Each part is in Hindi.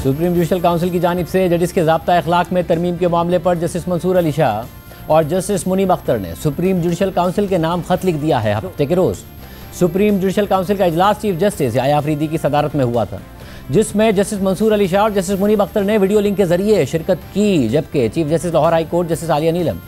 सुप्रीम जुडिशल काउंसिल की जानिब से जजिस के ज़ाब्ता अखलाक में तरमीम के मामले पर जस्टिस मंसूर अली शाह और जस्टिस मुनीब अख्तर ने सुप्रीम जुडिशल काउंसिल के नाम खत लिख दिया है। हफ्ते के रोज़ सुप्रीम जुडिशल काउंसिल का इजलास चीफ जस्टिस याया अफरीदी की सदारत में हुआ था, जिसमें जस्टिस मंसूर अली शाह और जस्टिस मुनीब अख्तर ने वीडियो लिंक के जरिए शिरकत की, जबकि chief justice Lahore high court justice Aliya Neelam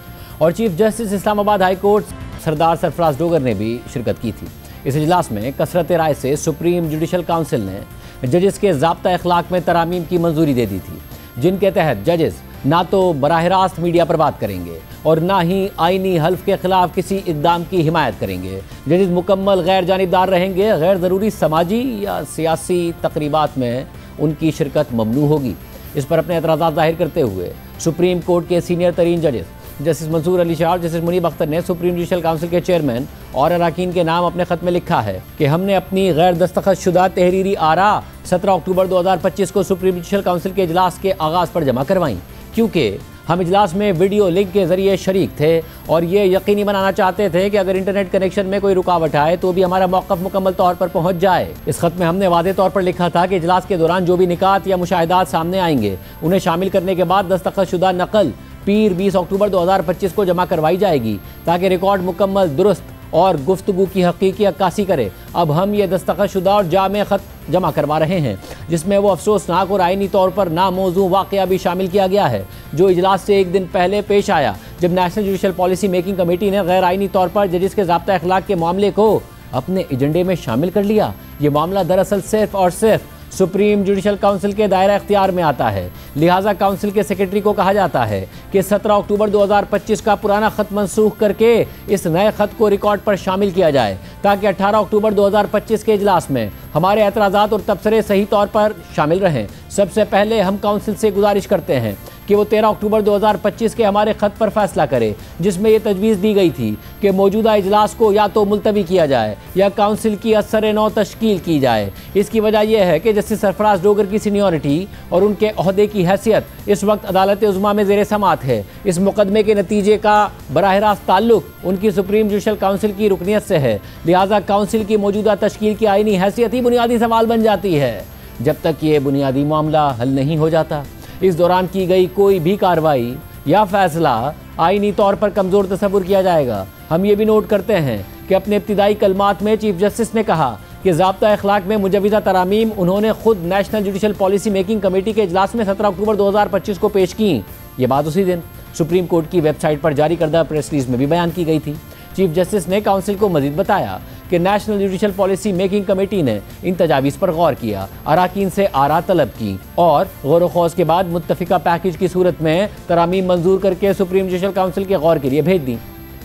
और chief justice Islamabad high court Sardar Sarfraz Dogar ने भी शिरकत की थी। इस इजलास में कसरत राय से सुप्रीम जुडिशल काउंसिल ने जजिस के ज़ाब्ता अखलाक में तरामीम की मंजूरी दे दी थी, जिनके तहत जजिस ना तो बराह रास्त मीडिया पर बात करेंगे और ना ही आईनी हल्फ के खिलाफ किसी इक़दाम की हिमायत करेंगे। जजिस मुकम्मल गैर जानिबदार रहेंगे। गैर ज़रूरी समाजी या सियासी तकरीबात में उनकी शिरकत ममनू होगी। इस पर अपने एतराज़ात ज़ाहिर करते हुए सुप्रीम कोर्ट के सीनियर तरीन जजिस जस्टिस मंसूर अली शाह और जस्टिस मुनीब अख्तर ने सुप्रीम जुडिशल काउंसिल के चेयरमैन और अरकान के नाम अपने खत में लिखा है कि हमने अपनी गैर दस्तखत शुदा तहरीरी आरा 17 अक्टूबर 2025 को सुप्रीम जुडिशल काउंसिल के इजलास के आगाज़ पर जमा करवाई, क्योंकि हम इजलास में वीडियो लिंक के जरिए शरीक थे और ये यकीनी बनाना चाहते थे कि अगर इंटरनेट कनेक्शन में कोई रुकावट आए तो भी हमारा मौक़िफ़ मुकम्मल तौर पर पहुँच जाए। इस खत में हमने वादे तौर पर लिखा था कि इजलास के दौरान जो भी निकात या मुशाहिदात सामने आएंगे उन्हें शामिल करने के बाद दस्तखत शुदा नकल पीर 20 अक्टूबर 2025 को जमा करवाई जाएगी, ताकि रिकॉर्ड मुकम्मल दुरुस्त और गुफ्तगू की हकीकी अक्कासी करे। अब हम ये दस्तखत शुदा और जामे ख़त जमा करवा रहे हैं, जिसमें वो अफसोसनाक और आइनी तौर पर नामौजू वाक़या भी शामिल किया गया है, जो इजलास से एक दिन पहले पेश आया, जब national judicial policy making committee ने गैर आइनी तौर पर जजिस के ज़ाब्ता अखलाक के मामले को अपने एजेंडे में शामिल कर लिया। ये मामला दरअसल सिर्फ और सिर्फ सुप्रीम जुडिशल काउंसिल के दायरा इख्तियार में आता है। लिहाजा काउंसिल के सेक्रेटरी को कहा जाता है कि 17 अक्टूबर 2025 का पुराना खत मनसूख करके इस नए खत को रिकॉर्ड पर शामिल किया जाए, ताकि 18 अक्टूबर 2025 के इजलास में हमारे एतराज़ात और तबसरे सही तौर पर शामिल रहें। सबसे पहले हम काउंसिल से गुजारिश करते हैं कि वो 13 अक्टूबर 2025 के हमारे ख़त पर फैसला करे, जिसमें ये तजवीज़ दी गई थी कि मौजूदा इजलास को या तो मुलतवी किया जाए या काउंसिल की असर नौ तश्कील की जाए। इसकी वजह यह है कि जस्टिस सरफराज डोगर की सीनियरिटी और उनके अहदे की हैसियत इस वक्त अदालत उज़्मा में ज़ेर समात है। इस मुकदमे के नतीजे का बराह रास्त ताल्लुक उनकी सुप्रीम जुडिशल काउंसिल की रुकनियत से है। लिहाजा काउंसिल की मौजूदा तश्कील की आइनी हैसियत ही बुनियादी सवाल बन जाती है, जब तक ये बुनियादी मामला हल नहीं हो जाता। इस दौरान की गई कोई भी कार्रवाई या फैसला आईनी तौर पर कमज़ोर तस्वुर किया जाएगा। हम ये भी नोट करते हैं कि अपने इब्तिदाई कलमात में चीफ जस्टिस ने कहा कि ज़ाब्ता अखलाक में मुजव्वज़ा तरामीम उन्होंने खुद national judicial policy making committee के इजलास में 17 अक्टूबर 2025 को पेश की। ये बात उसी दिन सुप्रीम कोर्ट की वेबसाइट पर जारी करदा प्रेस रिलीज में भी बयान की गई थी। चीफ जस्टिस ने काउंसिल को मजीद बताया कि national judicial policy making committee ने इन तजावीज़ पर गौर किया, अरकान से आरा तलब की और गौर खौज के बाद मुत्तफ़िका पैकेज की सूरत में तरामीम मंजूर करके सुप्रीम जुडिशल काउंसिल के गौर के लिए भेज दी।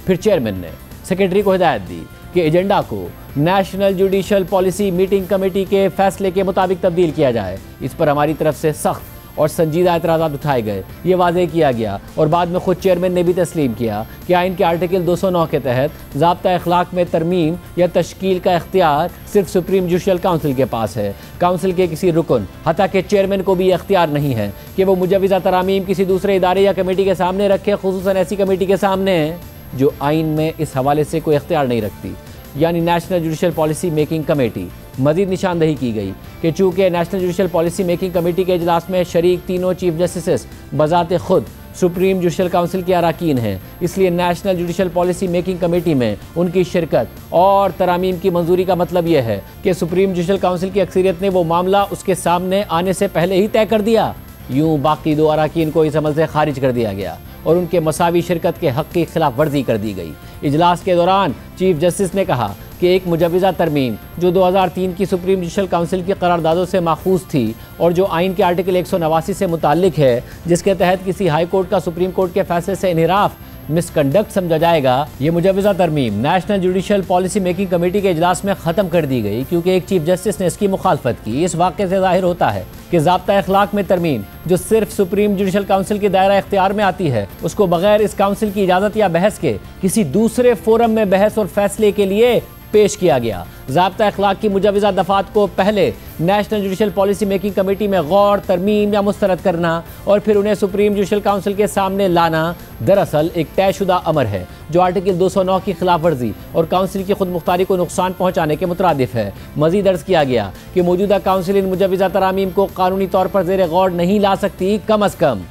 फिर चेयरमैन ने सेक्रेटरी को हिदायत दी कि एजेंडा को national judicial policy meeting committee के फैसले के मुताबिक तब्दील किया जाए। इस पर हमारी तरफ से सख्त और संजीदा एतराज़ात उठाए गए। ये वाज़ेह किया गया और बाद में खुद चेयरमैन ने भी तस्लीम किया कि आइन के आर्टिकल 209 के तहत ज़ाब्ता अखलाक में तरमीम या तश्कील का इख्तियार सिर्फ सुप्रीम जुडिशल काउंसिल के पास है। काउंसिल के किसी रुकन हत्ता के चेयरमैन को भी ये इख्तियार नहीं है कि वो मुजव्वज़ा तरामीम किसी दूसरे इदारे या कमेटी के सामने रखे, खुसूसन ऐसी कमेटी के सामने जो आइन में इस हवाले से कोई इख्तियार नहीं रखती, यानी national judicial policy making committee. मजीद निशानदही की गई कि चूँकि national judicial policy making committee के इजलास में शरीक तीनों चीफ जस्टिस बज़ात खुद सुप्रीम जुडिशल काउंसिल के अरकान हैं, इसलिए national judicial policy making committee में उनकी शिरकत और तरामीम की मंजूरी का मतलब यह है कि सुप्रीम जुडिशल काउंसिल की अक्सरियत ने वो मामला उसके सामने आने से पहले ही तय कर दिया। यूँ बाकी दो अरकान को इस अमल से खारिज कर दिया गया और उनके मसावी शिरकत के हक़ की खिलाफ वर्जी कर दी गई। इजलास के दौरान चीफ जस्टिस ने कहा कि एक मुजव्वज़ा तरमीम जो 2003 की सुप्रीम जुडिशल काउंसिल की करारदादों से माखूज थी और जो आइन के आर्टिकल 189 से मुताल्लिक है, जिसके तहत किसी हाई कोर्ट का सुप्रीम कोर्ट के फैसले से इनहिराफ मिसकंडक्ट समझा जाएगा, ये मुजव्वज़ा तरमीम national judicial policy making committee के इजलास में ख़त्म कर दी गई, क्योंकि एक चीफ जस्टिस ने इसकी मुखालफत की। इस वाक़े से ज़ाहिर होता है कि ज़ाब्ता अखलाक में तरमीम जो सिर्फ सुप्रीम जुडिशल काउंसिल के दायरा इख्तियार में आती है, उसको बगैर इस काउंसिल की इजाज़त या बहस के किसी दूसरे फोरम में बहस और फैसले के लिए पेश किया गया। ज़ाब्ता अखलाक की मुजवज़ा दफ़ात को पहले national judicial policy making committee में गौर, तरमीम या मुस्तरद करना और फिर उन्हें सुप्रीम जुडिशल काउंसिल के सामने लाना दरअसल एक तयशुदा अमर है जो आर्टिकल 209 की खिलाफ वर्जी और काउंसिल की खुद मुख्तारी को नुकसान पहुँचाने के मुतरादिफ है। मज़ीद अर्ज़ किया गया कि मौजूदा काउंसिल इन मुजवज़ा तरामीम को कानूनी तौर पर ज़ेर गौर नहीं ला सकती। कम अज़ कम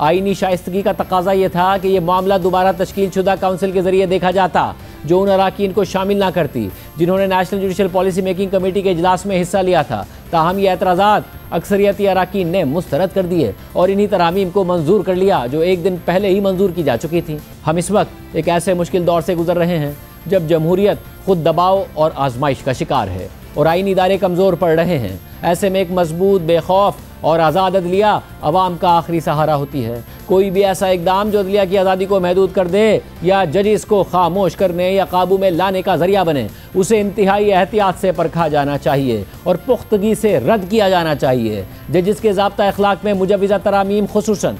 आईनी शाइस्तगी का तकाजा यह था कि यह मामला दोबारा तश्कील शुदा काउंसिल के जरिए देखा जाता जो उन अराकीन को शामिल ना करती जिन्होंने national judicial policy making committee के इजलास में हिस्सा लिया था। ताहम ये एतराज़ात अक्सरियती अराकीन ने मुस्तरद कर दिए और इन्हीं तरामीम को मंजूर कर लिया जो एक दिन पहले ही मंजूर की जा चुकी थी। हम इस वक्त एक ऐसे मुश्किल दौर से गुजर रहे हैं जब जमहूरियत खुद दबाव और आजमाइश का शिकार है और आईनी इदारे कमज़ोर पड़ रहे हैं। ऐसे में एक मजबूत, बेखौफ और आज़ाद अदलिया अवाम का आखिरी सहारा होती है। कोई भी ऐसा इकदाम जो अदलिया की आज़ादी को महदूद कर दे या जजिस को खामोश करने या काबू में लाने का जरिया बने, उसे इंतहाई एहतियात से परखा जाना चाहिए और पुख्तगी से रद्द किया जाना चाहिए। जजिस के ज़ाब्ता अखलाक में मुजवज़ा तरामीम, खुसूसन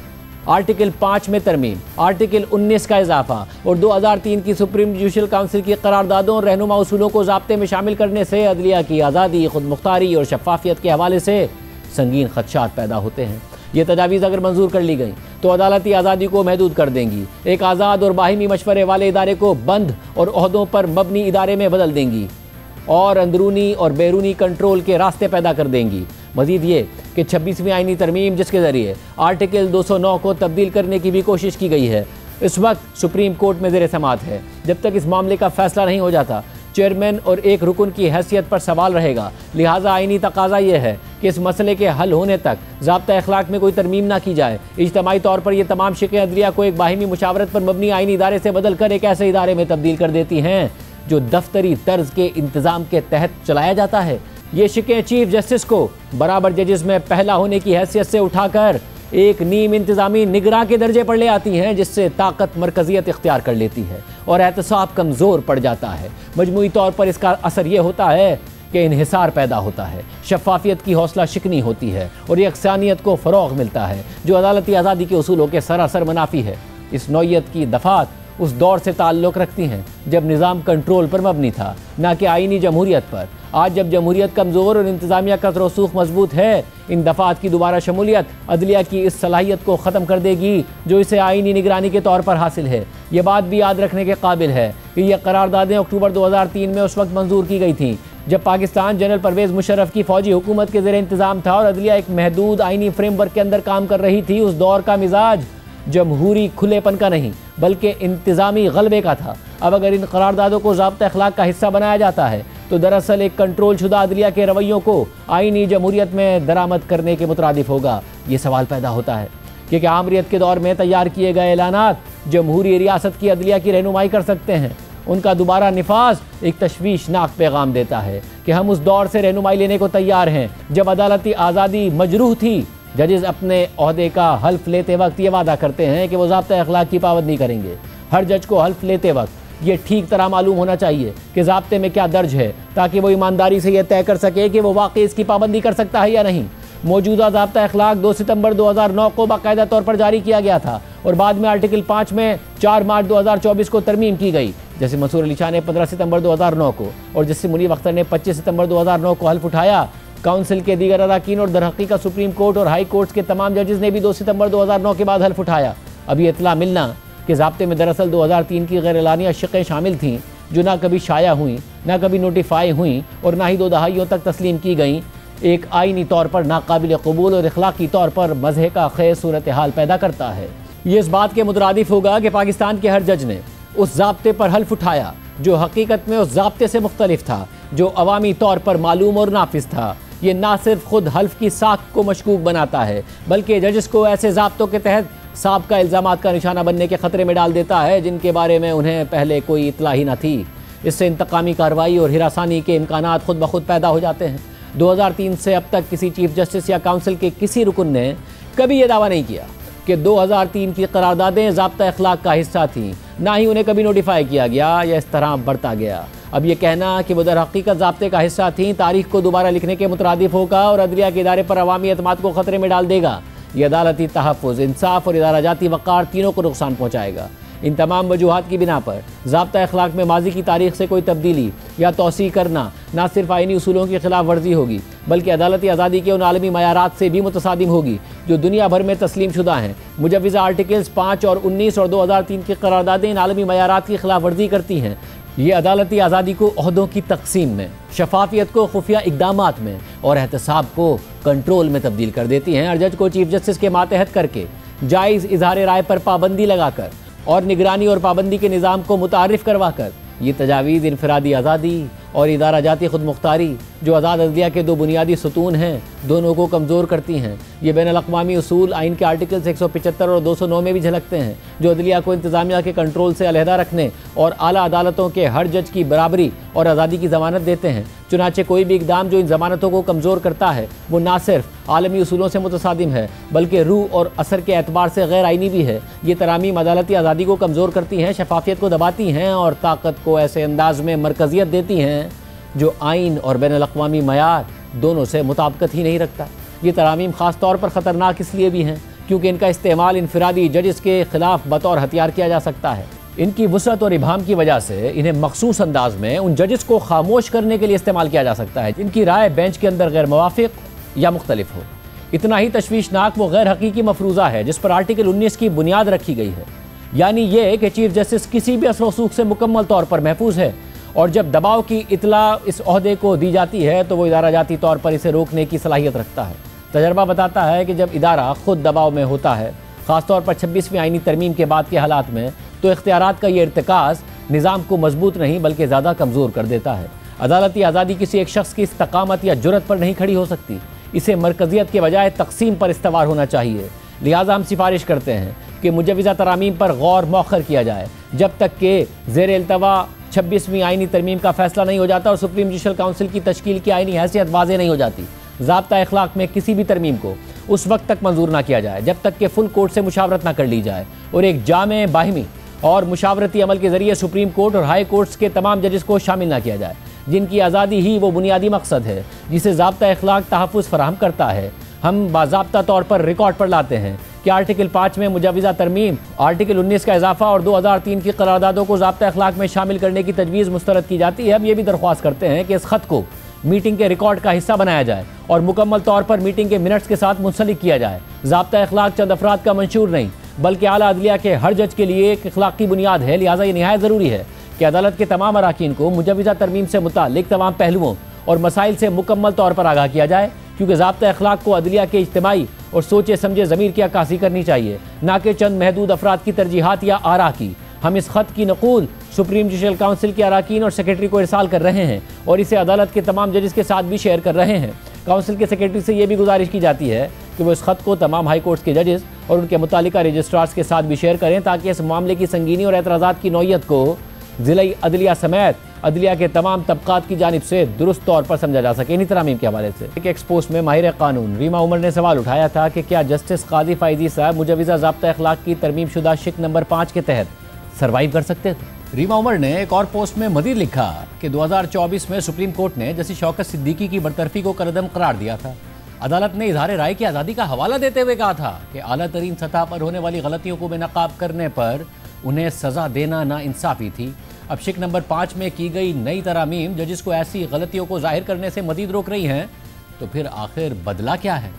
आर्टिकल 5 में तरमीम, आर्टिकल 19 का इजाफा और 2003 की सुप्रीम जुडिशल काउंसिल की करारदादों और रहनुमा उसूलों को ज़ाब्ते में शामिल करने से अदलिया की आज़ादी, खुद मुख्तारी और शफाफियत के हवाले से संगीन खदशात पैदा होते हैं। ये तजावीज़ अगर मंजूर कर ली गई तो अदालती आज़ादी को महदूद कर देंगी, एक आज़ाद और बाहिमी मशवरे वाले इदारे को बंद और ओहदों पर मबनी इदारे में बदल देंगी और अंदरूनी और बैरूनी कंट्रोल के रास्ते पैदा कर देंगी। मजीद ये कि 26वीं आईनी तरमीम जिसके ज़रिए आर्टिकल 209 को तब्दील करने की भी कोशिश की गई है, इस वक्त सुप्रीम कोर्ट में ज़ेर समाअत है। जब तक इस मामले का फैसला नहीं हो जाता, चेयरमैन और एक रुकन की हैसियत पर सवाल रहेगा। लिहाजा आईनी तकाजा यह है कि इस मसले के हल होने तक ज़ाब्ता अखलाक में कोई तरमीम ना की जाए। इज्तमाई तौर पर यह तमाम शिकें अदलिया को एक बाहिमी मुशावरत पर मबनी आईनी इदारे से बदल कर एक ऐसे इदारे में तब्दील कर देती हैं जो दफ्तरी तर्ज के इंतज़ाम के तहत चलाया जाता है। ये शिकें चीफ जस्टिस को बराबर जजेस में पहला होने की हैसियत से उठाकर एक नीम इंतज़ामी निगरां के दर्जे पर ले आती हैं, जिससे ताकत मरकज़ियत इख्तियार कर लेती है और एहतसाब कमज़ोर पड़ जाता है। मजमूई तौर पर इसका असर यह होता है कि इन्हिसार पैदा होता है, शफाफियत की हौसला शिकनी होती है और यकसानियत को फ़रोग़ मिलता है जो अदालती आज़ादी के उसूलों के सरासर मुनाफी है। इस नौइयत की दफ़ात उस दौर से ताल्लुक़ रखती हैं जब निज़ाम कंट्रोल पर मबनी था, ना कि आईनी जमहूरियत पर। आज जब जमहूरियत कमज़ोर और इंतज़ामिया का रसूख मजबूत है, इन दफ़ात की दोबारा शमूलियत अदलिया की इस सलाहियत को ख़त्म कर देगी जो इसे आईनी निगरानी के तौर पर हासिल है। ये बात भी याद रखने के काबिल है कि यह करारदादें अक्टूबर 2003 में उस वक्त मंजूर की गई थीं जब पाकिस्तान जनरल परवेज़ मुशर्रफ की फ़ौजी हुकूमत के ज़ेर इंतज़ाम था और अदलिया एक महदूद आईनी फ्रेमवर्क के अंदर काम कर रही थी। उस दौर का मिजाज जमहूरी खुलेपन का नहीं बल्कि इंतज़ामी गलबे का था। अब अगर इन करारदादों को ज़ाब्ता अखलाक का हिस्सा बनाया जाता है तो दरअसल एक कंट्रोल शुदा अदलिया के रवैयों को आईनी जमहूरियत में दरामद करने के मुतरादिफ होगा। ये सवाल पैदा होता है कि क्या आमरीत के दौर में तैयार किए गए ऐलानात जमहूरी रियासत की अदलिया की रहनुमाई कर सकते हैं? उनका दोबारा निफाज एक तशवीशनाक पैगाम देता है कि हम उस दौर से रहनुमाई लेने को तैयार हैं जब अदालती आज़ादी मजरूह थी। जजेस अपने ओहदे का हल्फ लेते वक्त ये वादा करते हैं कि वो ज़ाब्ता अखलाक की पाबंदी करेंगे। हर जज को हल्फ लेते वक्त ये ठीक तरह मालूम होना चाहिए कि ज़ाब्ते में क्या दर्ज है ताकि वो ईमानदारी से यह तय कर सके कि वो वाकई इसकी पाबंदी कर सकता है या नहीं। मौजूदा ज़ाब्ता अखलाक 2 सितंबर 2009 को बाकायदा तौर पर जारी किया गया था और बाद में आर्टिकल 5 में 4 मार्च 2024 को तरमीम की गई। जैसे मंसूर अली शाह ने 15 सितंबर 2009 को और जस्टिस मुनीब अख्तर ने 25 सितंबर 2009 को हल्फ उठाया। काउंसिल के दीगर अरकान और दरहकीकत सुप्रीम कोर्ट और हाई कोर्ट के तमाम जजेस ने भी 2 सितंबर 2009 के बाद हल्फ उठाया। अभी इतला मिलना कि ज़ाब्ते में दरअसल 2003 की गैर एलानिया शिकें शामिल थीं जो ना कभी शाया हुई, ना कभी नोटिफाई हुई और ना ही 2 दहाइयों तक तस्लीम की गईं, एक आईनी तौर पर नाकाबिल कबूल और इखलाकी तौर पर मज़हे का खेज सूरत हाल पैदा करता है। ये इस बात के मुतरादिफ होगा कि पाकिस्तान के हर जज ने उस ज़ाब्ते पर हल्फ उठाया जो हकीकत में उस ज़ाब्ते से मुख्तलिफ था, जो अवामी तौर पर मालूम और नाफिज था। ये ना सिर्फ खुद हल्फ की साख को मशकूक बनाता है बल्कि जजेस को ऐसे ज़ाब्तों के तहत साबका इल्ज़ामात का निशाना बनने के ख़तरे में डाल देता है जिनके बारे में उन्हें पहले कोई इतला ही न थी। इससे इंतकामी कार्रवाई और हिरासानी के इम्कानात खुद ब खुद पैदा हो जाते हैं। 2003 से अब तक किसी चीफ जस्टिस या काउंसिल के किसी रुकन ने कभी ये दावा नहीं किया कि 2003 की करारदादें ज़ाब्ता अखलाक का हिस्सा थीं, ना ही उन्हें कभी नोटिफाई किया गया या इस तरह बढ़ता गया। अब ये कहना कि वो दर हकीकत ज़ाब्ते का हिस्सा थीं तारीख को दोबारा लिखने के मुतरादिफ होगा और अदलिया के इदारे पर अवामी एतमाद को ख़तरे में डाल देगा। ये अदालती तहफ़्फ़ुज़, इंसाफ और इदारा जाती वक़ार तीनों को नुकसान पहुँचाएगा। इन तमाम वजूहात की बिना पर ज़ाब्ता अखलाक में माजी की तारीख से कोई तब्दीली या तोसी करना न सिर्फ आइनी उसूलों की खिलाफ वर्जी होगी बल्कि अदालती आज़ादी के उन आलमी मयारात से भी मुतसादिम होगी जो दुनिया भर में तस्लीम शुदा हैं। मुजव्विज़ा आर्टिकल्स 5 और 19 और 2003 की करारदादें इन आलमी मयारात की खिलाफ वर्जी करती हैं। ये अदालती आज़ादी को ओहदों की तकसीम में, शफाफियत को खुफिया इक़दामात में और एहतसाब को कंट्रोल में तब्दील कर देती हैं। और जज को चीफ जस्टिस के मातहत करके जायज़ इजहार राय पर पाबंदी लगाकर और निगरानी और पाबंदी के निज़ाम को मुतारिफ करवाकर ये तजावीज़ इनफरादी आज़ादी और इदारा जाती खुद मुख्तारी जो आज़ाद अदलिया के दो बुनियादी सतून हैं, दोनों को कमज़ोर करती हैं। ये बैनुल अक़वामी उसूल आइन के आर्टिकल्स 175 और 209 में भी झलकते हैं जो अदलिया को इंतज़ामिया के कंट्रोल से अलहदा रखने और आला अदालतों के हर जज की बराबरी और आज़ादी की ज़मानत देते हैं। चुनाचे कोई भी इक़दाम जो इन ज़मानतों को कमज़ोर करता है वो ना सिर्फ आलमी उसूलों से मुतसादिम है बल्कि रूह और असर के एतबार से गैर आइनी भी है। ये तरामीम अदालती आज़ादी को कमज़ोर करती हैं, शफाफियत को दबाती हैं और ताकत को ऐसे अंदाज में मरकज़ियत देती हैं जो आइन और बैनुल अक़वामी मयार दोनों से मुताबिकत ही नहीं रखता। ये तरामीम ख़ास तौर पर ख़तरनाक इसलिए भी हैं क्योंकि इनका इस्तेमाल इनफरादी जजेस के ख़िलाफ़ बतौर हथियार किया जा सकता है। इनकी वसअत और इबाहम की वजह से इन्हें मखसूस अंदाज में उन जजेस को खामोश करने के लिए इस्तेमाल किया जा सकता है जिनकी राय बेंच के अंदर गैर मुवाफ़िक या मुख्तलिफ हो। इतना ही तशवीशनाक वो गैर हकीकी मफरूज़ा है जिस पर आर्टिकल 19 की बुनियाद रखी गई है, यानी ये कि चीफ जस्टिस किसी भी असर वसूख से मुकम्मल तौर पर महफूज है और जब दबाव की इतला इस ओहदे को दी जाती है तो वो इदारा जाती तौर पर इसे रोकने की सलाहियत रखता है। तजर्बा बताता है कि जब इदारा खुद दबाव में होता है, ख़ासतौर पर 26वीं आइनी तरमीम के बाद के हालात में, तो इख्तियारात का ये इर्तिकाज़ निज़ाम को मजबूत नहीं बल्कि ज़्यादा कमज़ोर कर देता है। अदालती आज़ादी किसी एक शख्स की इस्तकामत या जुर्रत पर नहीं खड़ी हो सकती, इसे मरकज़ियत के बजाय तकसीम पर इस्तवार होना चाहिए। लिहाजा हम सिफारिश करते हैं कि मुजव्विज़ा तरामीम पर गौर मौखर किया जाए जब तक कि ज़ेर इल्तवा 26वीं आइनी तरमीम का फैसला नहीं हो जाता और सुप्रीम जुडिशल काउंसिल की तश्कील की आइनी हैसियत वाज़ेह नहीं हो जाती। ज़ाब्ता अखलाक में किसी भी तरमीम को उस वक्त तक मंजूर ना किया जाए जब तक कि फुल कोर्ट से मुशावरत ना कर ली जाए और एक जामे बाहिमी और मुशावरती अमल के ज़रिए सुप्रीम कोर्ट और हाई कोर्ट्स के तमाम जजेस को शामिल ना किया जाए जिनकी आज़ादी ही वो बुनियादी मकसद है जिसे ज़ाब्ता अखलाक तहफ़्फ़ुज़ फराहम करता है। हम बाज़ाब्ता तौर पर रिकॉर्ड पर लाते हैं कि आर्टिकल 5 में मुजव्विज़ा तरमीम, आर्टिकल 19 का इजाफा और 2003 की करारदादों को ज़ाब्ता अखलाक में शामिल करने की तजवीज़ मुस्तरद की जाती है। हम ये भी दरख्वास्त करते हैं कि इस ख़त को मीटिंग के रिकॉर्ड का हिस्सा बनाया जाए और मुकम्मल तौर पर मीटिंग के मिनट्स के साथ मुंसलिक किया जाए। ज़ाब्ता अखलाक चंद अफराद का मंशूर नहीं बल्कि आला अदलिया के हर जज के लिए एक अखलाकी बुनियाद है। लिहाजा ये निहायत ज़रूरी है कि अदालत के तमाम अराकीन को मुजव्विज़ा तरमीम से मुताल्लिक़ तमाम पहलुओं और मसाइल से मुकम्मल तौर पर आगाह किया जाए क्योंकि ज़ाब्ता अखलाक को अदलिया के इज्तिमाई और सोचे समझे ज़मीर की अक्कासी करनी चाहिए, ना कि चंद महदूद अफराद की तरजीहात या आरा की। हम इस ख़त की नक़ूल सुप्रीम जुडिशल काउंसिल के अराकीन और सेक्रेटरी को इरसाल कर रहे हैं और इसे अदालत के तमाम जजेस के साथ भी शेयर कर रहे हैं। काउंसिल के सेक्रेटरी से ये भी गुजारिश की जाती है कि वो इस ख़त को तमाम हाई कोर्ट्स के जजेस और उनके मुतालिका रजिस्ट्रार्स के साथ भी शेयर करें ताकि इस मामले की संगीनी और एतराज़ात की नौइयत को ज़िला अदलिया समेत अदलिया के तमाम तबक़ात की जानिब से दुरुस्त तौर पर समझा जा सके। इन्हीं तरामीम के हवाले से एक एक्सपोज में माहिर कानून रीमा उमर ने सवाल उठाया था कि क्या जस्टिस काजी फ़ायज़ी साहब मुजव्विज़ा ज़ाब्ता अखलाक की तरमीम शुदा शिक नंबर 5 के तहत सर्वाइव कर सकते थे। रीमा उमर ने एक और पोस्ट में मज़ीद लिखा कि 2024 में सुप्रीम कोर्ट ने जस्टिस शौकत सिद्दीकी की बरतरफी को कलअदम करार दिया था। अदालत ने इजहार राय की आज़ादी का हवाला देते हुए कहा था कि आला तरीन सतह पर होने वाली गलतियों को बेनकाब करने पर उन्हें सज़ा देना नाइंसाफ़ी थी। अब शिक नंबर 5 में की गई नई तरामीम जजिस को ऐसी गलतियों को जाहिर करने से मज़ीद रोक रही हैं, तो फिर आखिर बदला क्या है?